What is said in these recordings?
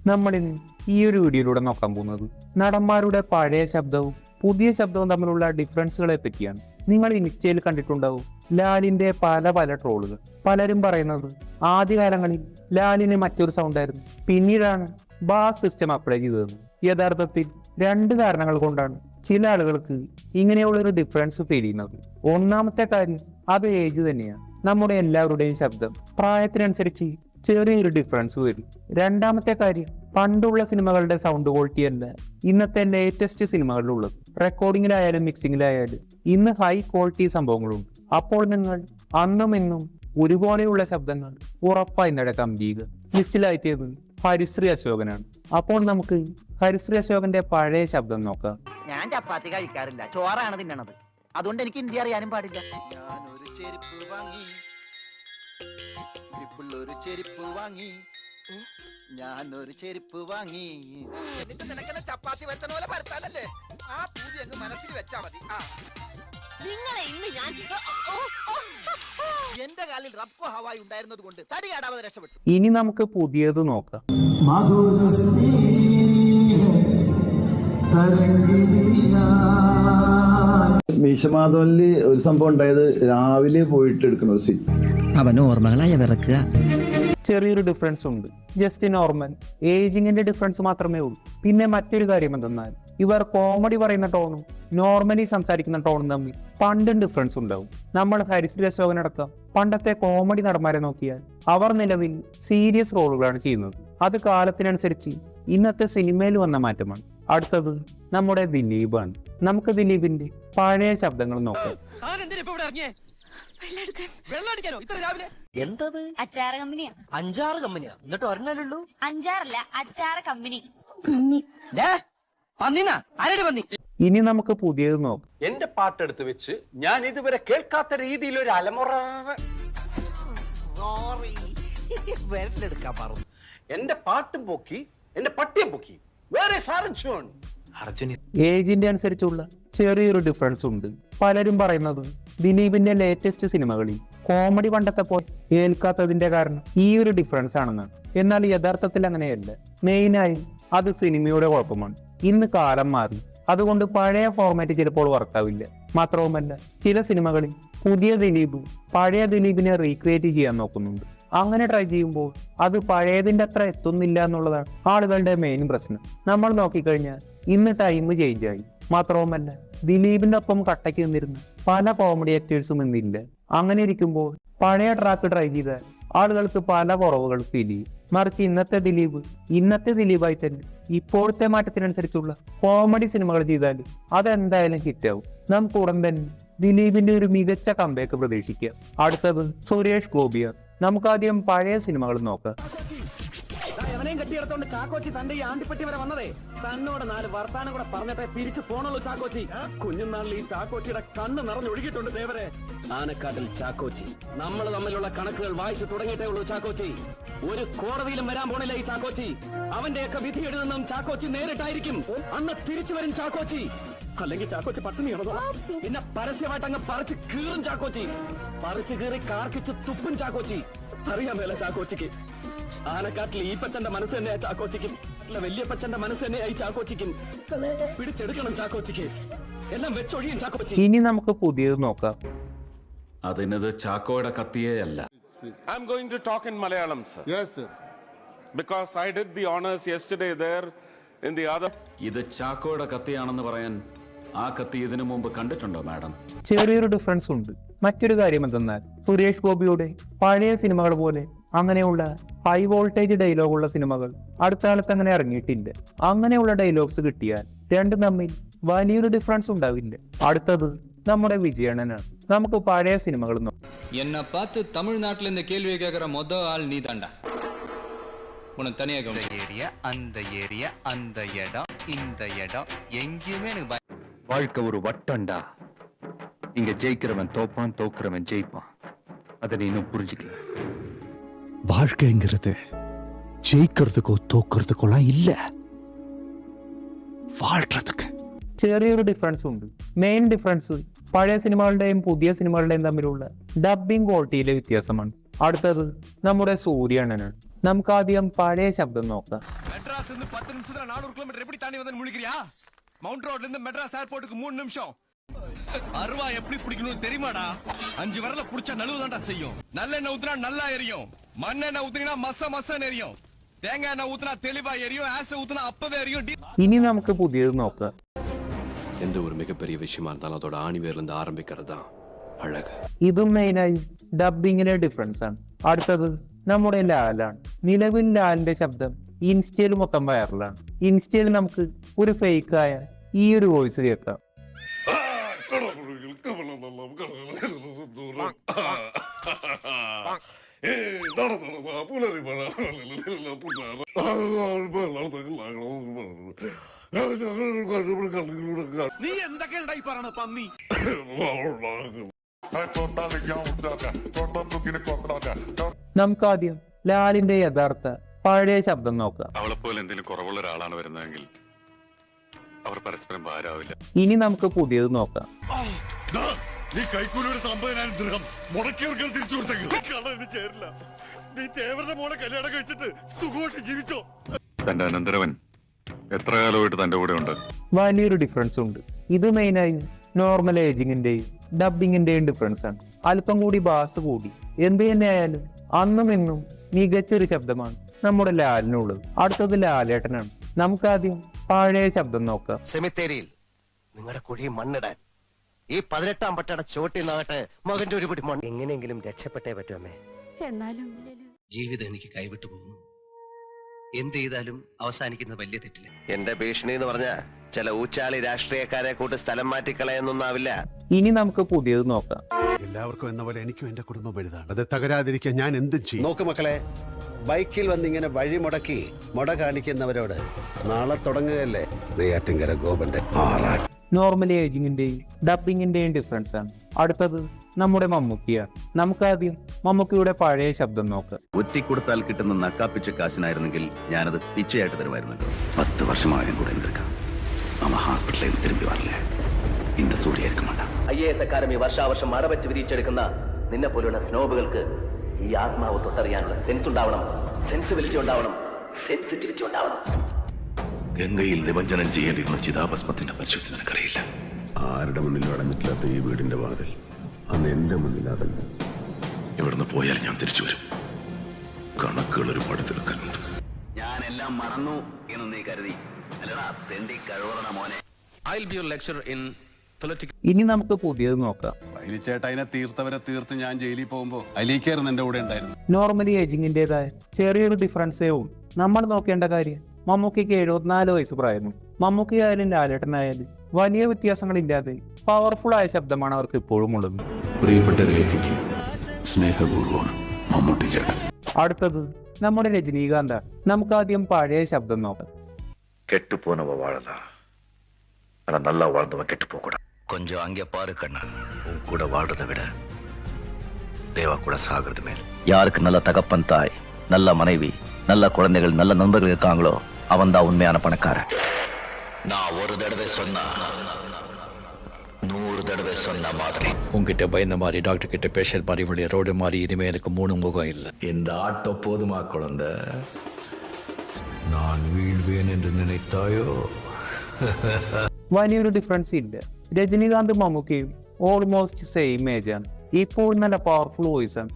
നമ്മളിന്ന് ഈ ഒരു വീഡിയോയിലൂടെ നോക്കാൻ പോകുന്നത് നടന്മാരുടെ പഴയ ശബ്ദവും പുതിയ ശബ്ദവും തമ്മിലുള്ള ഡിഫറൻസുകളെ പറ്റിയാണ്. നിങ്ങൾ ഇൻസ്റ്റയിൽ കണ്ടിട്ടുണ്ടാവും ലാലിന്റെ പല ട്രോളുകൾ. പലരും പറയുന്നത് ആദ്യകാലങ്ങളിൽ ലാലിന് മറ്റൊരു സൗണ്ട് ആയിരുന്നു, പിന്നീടാണ് ബാസ് സിസ്റ്റം അപ്ലൈ ചെയ്തതെന്ന്. യഥാർത്ഥത്തിൽ രണ്ട് കാരണങ്ങൾ കൊണ്ടാണ് ചില ആളുകൾക്ക് ഇങ്ങനെയുള്ളൊരു ഡിഫറൻസ് ഫീൽ ചെയ്യുന്നത്. ഒന്നാമത്തെ കാര്യം അത് ഏജ് തന്നെയാണ്. നമ്മുടെ എല്ലാവരുടെയും ശബ്ദം പ്രായത്തിനനുസരിച്ച് ചെറിയൊരു ഡിഫറൻസ് വരും. രണ്ടാമത്തെ കാര്യം പണ്ടുള്ള സിനിമകളുടെ സൗണ്ട് ക്വാളിറ്റി അല്ല ഇന്നത്തെ ലേറ്റസ്റ്റ് സിനിമകളിലുള്ളത്. റെക്കോർഡിങ്ങിലായാലും മിക്സിങ്ങിലായാലും ഇന്ന് ഹൈ ക്വാളിറ്റി സംഭവങ്ങളുണ്ട്. അപ്പോൾ നിങ്ങൾ അന്നും ഇന്നും ഒരുപോലെയുള്ള ശബ്ദങ്ങൾ ഉറപ്പായി നടക്കാൻ ചെയ്യുക. ലിസ്റ്റിലായിട്ടത് ഹരിശ്രീ അശോകനാണ്. അപ്പോൾ നമുക്ക് ഹരിശ്രീ അശോകന്റെ പഴയ ശബ്ദം നോക്കാം. ഞാൻ ചപ്പാത്തി കഴിക്കാറില്ല, ചോറാണ് തിന്നണത്. അതുകൊണ്ട് എനിക്ക് ഹിന്ദി അറിയാനും പാടില്ല. ഞാനൊരു ചെരുപ്പ് വാങ്ങി എന്നിട്ട് നിനക്കെന്നെ ചപ്പാത്തി വെച്ചന പോലെ പരത്താനല്ലേ? ആ പൂതി അങ്ങ് മനസ്സിൽ വെച്ചാ മതി. എന്റെ കാലിൽ റബ്ബ് ഹവായി ഉണ്ടായിരുന്നത് കൊണ്ട് തടി കാടാതെ രക്ഷപ്പെട്ടു. ഇനി നമുക്ക് പുതിയത് നോക്കാം. മീശമാധവനില് ഒരു സംഭവം ഉണ്ടായത്, രാവിലെ പോയിട്ട് എടുക്കുന്ന ഒരു സീൻ അവൻ ഓർമ്മകളായ വിറക്കുക. ചെറിയൊരു ഡിഫറൻസ് ഉണ്ട്, ജസ്റ്റ് നോർമൽ ഏജിങ്ങിന്റെ ഡിഫറൻസ് മാത്രമേ ഉള്ളൂ. പിന്നെ മറ്റൊരു കാര്യം എന്തെന്നാൽ ഇവർ കോമഡി പറയുന്ന ടോണും നോർമലി സംസാരിക്കുന്ന ടോണും തമ്മിൽ പണ്ടും ഡിഫറൻസ് ഉണ്ടാവും. നമ്മൾ ഹരിശ്രീ അശോകനടക്കം പണ്ടത്തെ കോമഡി നടന്മാരെ നോക്കിയാൽ അവർ നിലവിൽ സീരിയസ് റോളുകളാണ് ചെയ്യുന്നത്. അത് കാലത്തിനനുസരിച്ച് ഇന്നത്തെ സിനിമയിൽ വന്ന മാറ്റമാണ്. അടുത്തത് നമ്മുടെ ദിലീപാണ്. നമുക്ക് ദിലീപിന്റെ പഴയ ശബ്ദങ്ങൾ നോക്കാം. എന്തത്? അച്ചാറ് കമ്പനിയാ. 5-6 കമ്പനിയാ? എന്നിട്ട് ഒരെണ്ണല്ലോ? 5-6 അച്ചാറ് കമ്പനി. ഇനി നമുക്ക് പുതിയത് നോക്കാം. എന്റെ പാട്ടെടുത്ത് വെച്ച് ഞാൻ ഇതുവരെ കേൾക്കാത്ത രീതിയിൽ ഒരു അലമുറ എന്റെ പാട്ടും പൊക്കി, എന്റെ പട്ടിയും പൊക്കി. വേറെ ഏജിന്റെ അനുസരിച്ചുള്ള ചെറിയൊരു ഡിഫറൻസ് ഉണ്ട്. പലരും പറയുന്നത് ദിലീപിന്റെ ലേറ്റസ്റ്റ് സിനിമകളിൽ കോമഡി പണ്ടത്തെ പോലെ ഏൽക്കാത്തതിന്റെ കാരണം ഈ ഒരു ഡിഫറൻസ് ആണെന്നാണ്. എന്നാൽ യഥാർത്ഥത്തിൽ അങ്ങനെയല്ല. മെയിനായി അത് സിനിമയുടെ കുഴപ്പമാണ്. ഇന്ന് കാലം മാറി, അതുകൊണ്ട് പഴയ ഫോർമാറ്റ് ചിലപ്പോൾ വർക്കാവില്ല. മാത്രവുമല്ല ചില സിനിമകളിൽ പുതിയ ദിലീപ് പഴയ ദിലീപിനെ റീക്രിയേറ്റ് ചെയ്യാൻ നോക്കുന്നുണ്ട്. അങ്ങനെ ട്രൈ ചെയ്യുമ്പോൾ അത് പഴയതിന്റെ അത്ര എത്തുന്നില്ല എന്നുള്ളതാണ് ആളുകളുടെ മെയിൻ പ്രശ്നം. നമ്മൾ നോക്കിക്കഴിഞ്ഞാൽ ഇന്ന് ടൈം ചേഞ്ച് ആയി. മാത്രവുമല്ല ദിലീപിന്റെ ഒപ്പം കട്ടയ്ക്ക് നിന്നിരുന്ന പല കോമഡി ആക്ടേഴ്സും ഇന്നില്ല. അങ്ങനെ ഇരിക്കുമ്പോൾ പഴയ ട്രാക്ക് ട്രൈ ചെയ്താൽ ആളുകൾക്ക് പല കുറവുകൾ ഫീൽ ചെയ്യും. മറിച്ച് ഇന്നത്തെ ദിലീപായി തന്നെ ഇപ്പോഴത്തെ മാറ്റത്തിനനുസരിച്ചുള്ള കോമഡി സിനിമകൾ ചെയ്താൽ അതെന്തായാലും ഹിറ്റാവും. നമുക്ക് ഉടൻ തന്നെ ദിലീപിന്റെ ഒരു മികച്ച കംബാക്ക് പ്രതീക്ഷിക്കാം. അടുത്തത് സുരേഷ് ഗോപിയാണ്. നമുക്കാദ്യം പഴയ സിനിമകൾ നോക്കാം. എവനെയും കെട്ടിയെടുത്തോണ്ട് ചാക്കോച്ചി തന്റെ ഈ ആണ്ടിപ്പെട്ടി വരെ വന്നതേ തന്നോട് 4 വർത്താനം കൂടെ പറഞ്ഞിട്ടേ തിരിച്ചു പോണുള്ളൂ ചാക്കോച്ചി. കുഞ്ഞുനാളിൽ ഈ ചാക്കോച്ചിയുടെ കണ്ണ് നിറഞ്ഞൊഴുകിയിട്ടുണ്ട് ദേവരെ. ആനക്കാട്ടിൽ ചാക്കോച്ചി നമ്മൾ തമ്മിലുള്ള കണക്കുകൾ വായിച്ചു തുടങ്ങിയിട്ടേ ഉള്ളൂ ചാക്കോച്ചി. ഒരു കോടതിയിലും വരാൻ പോണില്ല ഈ ചാക്കോച്ചി. അവന്റെയൊക്കെ വിധി എഴുതുന്നതും ചാക്കോച്ചി നേരിട്ടായിരിക്കും. അന്ന് തിരിച്ചു വരും ചാക്കോച്ചി. അല്ലെങ്കിൽ ചാക്കോച്ചി പട്ടിണിയാണോ? പിന്നെ പരസ്യമായിട്ട് അങ്ങ് പറിച്ച് കീറും ചാക്കോച്ചി. പറിച്ചു കീറി കാർക്കിച്ച് തുപ്പും ചാക്കോച്ചി. അറിയാൻ മേല ചാക്കോച്ചിക്ക്. ആനക്കാട്ടിൽ ഈ പച്ചന്റെ മനസ്സ് തന്നെയാ ചാക്കോച്ചിക്കും. വലിയ പച്ചന്റെ മനസ്സ് തന്നെയായി ചാക്കോച്ചിക്കും. പിടിച്ചെടുക്കണം ചാക്കോച്ചിക്ക്. എല്ലാം വെച്ചൊഴിയും ചാക്കോച്ചി. ഇനി നമുക്ക് പുതിയത് നോക്കാം. അതിനത് ചാക്കോയുടെ കത്തിയേ അല്ല. I'm going to talk in Malayalam, sir. Yes, sir. Because I did the honors yesterday there in the other. ഇത് ചാക്കോയുടെ കത്തിയാണെന്ന് പറയാൻ ആ കത്തി ഇതിനു മുമ്പ് കണ്ടിട്ടുണ്ടോ മാഡം? ചെറിയൊരു ഡിഫറൻസ് ഉണ്ട്. മറ്റൊരു കാര്യം എന്തെന്നാൽ സുരേഷ് ഗോപിയുടെ പഴയ സിനിമകൾ പോലെ അങ്ങനെയുള്ള ഹൈ വോൾട്ടേജ് ഡയലോഗുള്ള സിനിമകൾ അടുത്ത കാലത്ത് അങ്ങനെ ഇറങ്ങിയിട്ടില്ല. അങ്ങനെയുള്ള ഡയലോഗ്സ് കിട്ടിയാൽ രണ്ടും തമ്മിൽ വലിയൊരു ഡിഫറൻസ് ഉണ്ടാവില്ല. അടുത്തത് നമ്മുടെ വിജയണ്ണനാണ്. നമുക്ക് പഴയ സിനിമകൾ നോക്കാം. என்னை பார்த்து தமிழ்நாட்டுல இந்த கேள்வியை கேட்கிற ஆள் நீ தாண்டா. உனக்கு தனியா ஏரியா அந்த ஏரியா அந்த இடம் இந்த இடம் எங்கேயுமே எனக்கு வாழ்க்கை ஒரு வட்டம்டா. இங்க ஜெயிக்கிறவன் தோப்பான், தோக்குறவன் ஜெயிப்பான். அதை நீ இன்னும் புரிஞ்சுக்கல. வாழ்க்கைங்கிறது ஜெயிக்கிறதுக்கோ தோக்குறதுக்கோலாம் இல்ல, வாழ்றதுக்கு. ചെറിയൊരു ഡിഫറൻസ് ഉണ്ട്. മെയിൻ ഡിഫറൻസ് പഴയ സിനിമകളുടെയും പുതിയ സിനിമകളുടെയും തമ്മിലുള്ള ഡബിംഗ് ക്വാളിറ്റിയിലെ വ്യത്യാസമാണ്. അടുത്തത് നമ്മുടെ സൂര്യണ്ണനാണ്. നമുക്ക് ആദ്യം പഴയ ശബ്ദം നോക്കാം. மெட்ராஸ்ல இருந்து 10 நிமிஷத்துல 400 கிலோமீட்டர் எப்படி தாண்டி வந்து முழிக்கிறியா? மவுண்ட் ரோட்ல இருந்து மெட்ராஸ் ஏர்போர்ட்டுக்கு 3 நிமிஷம். அருவா எப்படி பிடிக்கணும்னு தெரியுமாடா? 5 விரல புடிச்சா நழுவுதான்டா செய்யும். நல்லெண்ணெய் ஊத்துனா நல்லா எரியும், மண்ணெண்ணெய் ஊத்துனா மசன்னு எரியும், தேங்காய் எண்ணெய் ஊத்துனா தெளிவா எரியும், ஆசிட் ஊத்துனா அப்பவே எரியும். ഇനി നമുക്ക് പുതിയത് നോക്കാം. எந்த ஒரு மிகப்பெரிய விஷயமா இருந்தாலும் அதோட ஆணிவேர்ல இருந்து ஆரம்பிக்கிறது தான் അഴക്. ഇതും മെയിനായി ഡബിങ്ങിലെ ഡിഫറൻസ് ആണ്. അടുത്തത് നമ്മുടെ ലാലാണ്. നിലവിൽ ലാലിന്റെ ശബ്ദം ഇൻസ്റ്റയിൽ മൊത്തം വൈറലാണ്. ഇൻസ്റ്റയിൽ നമുക്ക് ഒരു ഫേക്കായ ഈ ഒരു വോയിസ് കേൾക്കാം. നീ എന്തൊക്കെയായി പറയണ പന്നി? നമുക്ക് ആദ്യം ലാലിന്റെ യഥാർത്ഥ പഴയ ശബ്ദം നോക്കാം. അവളെപ്പോലെ എന്തെങ്കിലും കുറവുള്ള ഒരാളാണ് വരുന്നതെങ്കിൽ അവർ പരസ്പരം ഭാരാവില്ല. ഇനി നമുക്ക് പുതിയത് നോക്കാം. നീ കൈക്കൂലിയുടെ 50,000 ദിർഹം മുടക്കിയവർക്ക് തിരിച്ചു കൊടുത്തെങ്കിൽ ചേരില്ല. നീ തേവരുടെ മോളെ കല്യാണം കഴിച്ചിട്ട് സുഖമായിട്ട് ജീവിച്ചോ? തന്റെ അനന്തരവൻ എത്ര കാലമായിട്ട് തന്റെ കൂടെ ഉണ്ട്? വലിയൊരു ഡിഫറൻസ് ഉണ്ട്. ഇത് മെയിനായി നോർമൽ ഏജിങ്ങിന്റെയും ഡബിങ്ങിന്റെയും ഡിഫറൻസ് ആണ്. അല്പം കൂടി ബാസ് കൂടി. എന്ത് തന്നെ ആയാലും അന്നും ഇന്നും മികച്ചൊരു ശബ്ദമാണ് നമ്മുടെ ലാലിനുള്ളത്. അടുത്തത് ലാലേട്ടനാണ്. നമുക്കാദ്യം പഴയ ശബ്ദം നോക്കാം. സെമിത്തേരിയിൽ നിങ്ങളുടെ കുഴി മണ്ണിടാൻ ഈ 18-ാം പട്ടയുടെ ചോട്ടിന്നാകട്ടെ മകന്റെ ഒരു പിടി മണ്ണ്. എങ്ങനെയെങ്കിലും രക്ഷപ്പെട്ടേ പറ്റുമേ. എന്നാലും ജീവിതം എനിക്ക് കൈവിട്ടു പോകുന്നു. എന്ത് ചെയ്താലും അവസാനിക്കുന്ന വലിയ തെറ്റില്ല. എന്റെ ഭീഷണി എന്ന് പറഞ്ഞ ചില ഊച്ചാളി രാഷ്ട്രീയക്കാരെ കൂട്ട് സ്ഥലം മാറ്റിക്കളയൊന്നാവില്ല. ഇനി നമുക്ക് പുതിയത് നോക്കാം. എല്ലാവർക്കും എന്ന പോലെ എനിക്കും എന്റെ കുടുംബം വലുതാണ്. അത് തകരാതിരിക്കാൻ ഞാൻ എന്തും ചെയ്യും. നോക്ക് മക്കളെ, ബൈക്കിൽ വന്നിങ്ങനെ വഴി മുടക്കി മുട കാണിക്കുന്നവരോട് നാളെ തുടങ്ങുകയല്ലേ നെയ്യാറ്റിൻകര ഗോപന്റെ ആറാട്ട്. നോർമൽ ഏജിങ്ങിന്റെയും ഡബിങ്ങിന്റെയും ഡിഫറൻസ് ആണ്. അടുത്തത് നമ്മുടെ മമ്മൂക്കിയാണ്. നമുക്കാദ്യം മമ്മൂക്കിയുടെ പഴയ ശബ്ദം നോക്കാം. ഒറ്റിക്കൊടുത്താൽ കിട്ടുന്ന നക്കാപ്പിച്ച കാശിനായിരുന്നെങ്കിൽ ഞാനത് പിച്ചയായിട്ട് തരുമായിരുന്നല്ലോ. 10 വർഷമായും കൂടെ എന്തിരിക്കാം. நம்ம ஹாஸ்பிட்டலில் திரும்பி வரல. இந்த சூரிய இருக்க மாட்டான். IAS അക്കാദമി വർഷാവർഷം മടവച്ച് വിരിച്ചെടുക്കുന്ന നിന്നെ പോലുള്ള സ്നോബുകൾക്ക് ഈ ആത്മാവ് തൊട്ടറിയാനുള്ള സെൻസ് ഉണ്ടാവണം, സെൻസിബിലിറ്റി ഉണ്ടാവണം, സെൻസിറ്റിവിറ്റി ഉണ്ടാവണം. ഗംഗയിൽ നിമഞ്ജനം ചെയ്യേണ്ടിരുന്ന ചിതാഭസ്മത്തിന്റെ പരിശുദ്ധി നിനക്കറിയില്ല. ആരുടെ മുന്നിൽ അടഞ്ഞിട്ടില്ലാത്ത ഈ വീടിന്റെ വാതിൽ അന്ന് എന്റെ മുന്നിൽ അടഞ്ഞു. ഇവിടുന്ന് പോയാൽ ഞാൻ തിരിച്ചു വരും. കണക്കുകൾ ഒരുപാട് തീർക്കാനുണ്ട്. ഞാനെല്ലാം മറന്നു എന്ന് നീ കരുതി അല്ലടാ തെണ്ടി കഴിവറണ മോനെ. I'll be your lecturer in political. ഇനി നമുക്ക് പുതിയത് നോക്കാം. ചേട്ടനെ തീർത്തവരെ തീർത്ത് ഞാൻ ജയിലിൽ പോകുമ്പോ അലീക്കായിരുന്നു എന്റെ കൂടെ ഉണ്ടായിരുന്നു. നോർമലി ഏജിങ്ങിന്റേതായ ചെറിയൊരു ഡിഫറൻസേ ഉള്ളൂ. നമ്മൾ നോക്കേണ്ട കാര്യം മമ്മൂക്കിക്ക് 74 വയസ്സ് പ്രായമാണ്. മമ്മൂക്കി ആയാലും ലാലേട്ടനായാലും വലിയ വ്യത്യാസങ്ങളില്ലാതെ പവർഫുൾ ആയ ശബ്ദമാണ് അവർക്ക് ഇപ്പോഴും ഉള്ളത്. പ്രിയപ്പെട്ട രേഖയ്ക്ക് സ്നേഹപൂർവ്വം മമ്മൂട്ടി ചേട്ടൻ. അടുത്തത് നമ്മുടെ രജനീകാന്ത്. നമുക്കാദ്യം പഴയ ശബ്ദം നോക്കാം. கெட்டுப்போனவ வாழலாம், ஆனா நல்லா வாழ்ந்தவன் கெட்டு போக கூடாது. கொஞ்சம் அங்கே பாரு கண்ணா. உன் கூட வாழ்றதை விட தேவா கூட சாகிறது மேல். யாருக்கு நல்ல தகப்பன் தாய், நல்ல மனைவி, நல்ல குழந்தைகள், நல்ல நண்பர்கள் இருக்காங்களோ அவன் தான் உண்மையான பணக்காரன். நான் ஒரு தடவை சொன்னா 100 தடவை சொன்ன மாதிரி. உங்ககிட்ட பயந்த மாதிரி டாக்டர் கிட்ட பேஷண்ட் மாதிரி வழிய ரோடு மாதிரி இனிமே எனக்கு 3 முகம் இல்லை. இந்த ஆட்டோ போதுமா குழந்தை? நான் வீழ்வேன் என்று நினைத்தாயோ? വലിയൊരു ഡിഫറൻസ് ഇല്ല. രജനീകാന്ത് മമ്മൂക്കയും ഓൾമോസ്റ്റ് സെയിം ഏജ് ആണ്. ഇപ്പോൾ നല്ല പവർഫുൾ വോയിസ് ആണ്.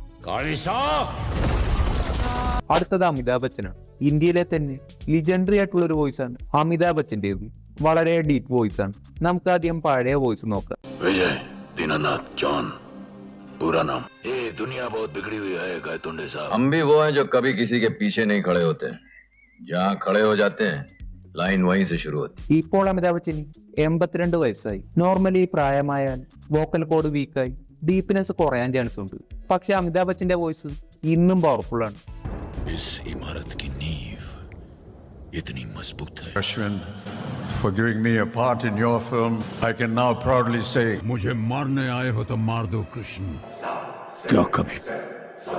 അടുത്തത് അമിതാഭ് ബച്ചനാണ്. ഇന്ത്യയിലെ തന്നെ ലിജൻഡറി ആയിട്ടുള്ള ഒരു വോയിസ് ആണ് അമിതാഭ് ബച്ചൻ്റെത്. വളരെ ഡീപ്പ് വോയിസ് ആണ്. നമുക്ക് ആദ്യം പഴയ വോയിസ് നോക്കാം. विजय दीनानाथ जॉन पूरा नाम. ये दुनिया बहुत बिगड़ी हुई है गायतुंडे साहब. हम भी वो हैं जो कभी किसी के पीछे नहीं खड़े होते. जहाँ खड़े हो जाते हैं लाइन वहीं से शुरू होती. ഇപ്പോൾ അമിതാഭ് ബച്ചന് 82 വയസ്സായി. നോർമലി പ്രായമായാൽ വോക്കൽ കോഡ് വീക്കായി ഡീപ്നെസ് കുറയാൻ ചാൻസ് ഉണ്ട്. പക്ഷെ അമിതാഭ് ബച്ചന്റെ വോയിസ് ഇന്നും പവർഫുൾ ആണ്. इस इमारत की नींव इतनी मजबूत है. Ashwin, for giving me a part in your film, I can now proudly say, मुझे मारने आए हो तो मार दो कृष्ण. क्या कभी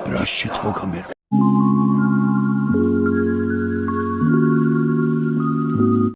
प्रायश्चित होगा मेरा?